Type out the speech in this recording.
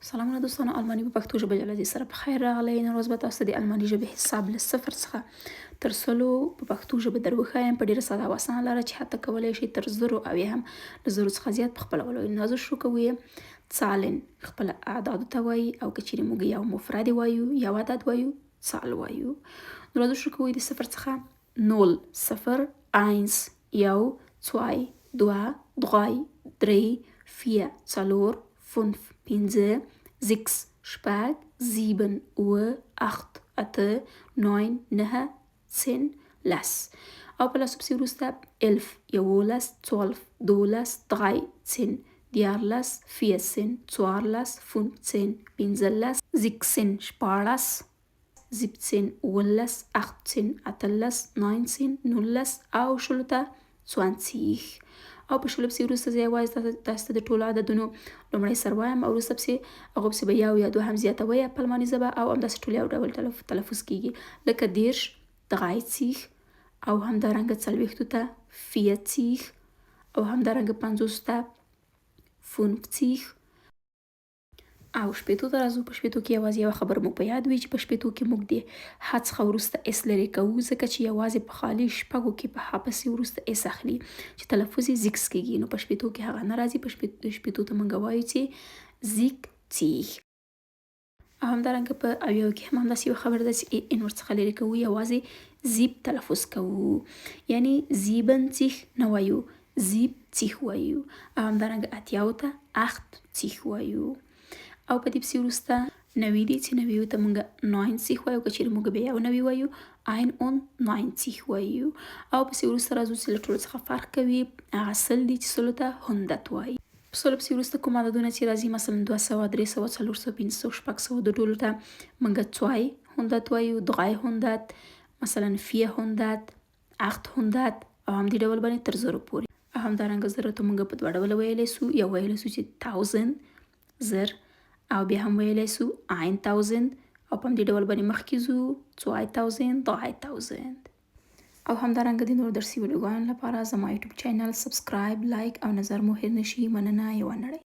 سلامونه دوستانو، الماني په پښتو ژبه جلدي سره په خیر راغلی. نن ورځ به تاسو د الماني ژبې حساب له صفر څخه تر سلو په پښتو ژبه در وښایم په ډیره ساده او اسانه لاره چې حتی کولی شئ تر زرو او یا هم له زرو څخه زیات په خپله ولولئ. نو زه شروع کوو. څالن خپله اعدادو ته وایي او که چیرې موږ یو مفرد وایو یو عدد وایو څال وایو. نو راځو شروع کوو د صفر څخه. 0 صفر 1 یو 2 دوه 3 درې 4 څلور 5 پنځه 6 شپږ 7 اووه 8 اته 9 9 10 لس. او په لسو پسې وروسته 11 یوولس 12 دولس 13 دیارلس 14 څوارلس 15 پنځلس 16 شپاړس 17 اوولس 18 اتلس 19 نولس او شلو ته 20. او په شلو پسې وروسته زه یوازې تاسو ته د ټولو عددونو لومړی سر وایم او وروسته پسې هغو پسې به یو یا دوه هم زیاتوئ په الماني ژبه او همداسې ټول یو ډول تلفظ کیږي، لکه 10 30 او همدارنګه 40 ته 40 او همدارنګه 50 ته 50 او شپېتو ته راځو. په شپېتو کې یوازې یوه خبره مو په یاد وي چې په شپېتو کې موږ د ح څخه وروسته اس لرې کوو، ځکه چې یوازې په خالي شپږو کې په ح پسې وروسته اس اخلي چې تلفظ یې زیکس کیږي. نو په شپېتو کې هغه نه راځي. په شپېتو ته موږ وایو چې زیکتیغ. او همدارنګه په اویاوو کې هم همداسې یوه خبره ده چې ان ورڅخه لرې کوو، یوازې زیب تلفظ کوو، یعنی زیبنتیغ نه وایو، زیبتیغ وایو. او همدارنګه اتیاوو ته اختتیغ وایو. او په دې پسې وروسته 90 دي چې 90 ته موږ 90 وایو، که چیرې موږ بیا یو 90 وایو 91 وایو. او پسې وروسته راځو چې له ټولو څخه فرق کوي، هغه 100 دي چې 100 ته 100 وایي. په 100 پسې وروسته کوم عددونه چې راځي، مثلا 200 300 400 500 600 د ټولو ته موږ 200 وایو، 300 مثلا 400 800 او هم دې ډول باندې تر زرو پورې. او همدارنګه زرو ته موږ په دوه ډوله ویلی سو، یو ویلی سو چې 1000 زر او بیا هم ویلی سو 1000 او په همدې ډول باندې مخکې ځو 2000 3000. او همدارنګه د نورو درسي ویډیوګانو لپاره زما یوټیوب چینل سبسکرایب لایک او نظر مو هیر نشي. مننه. یوه نړۍ.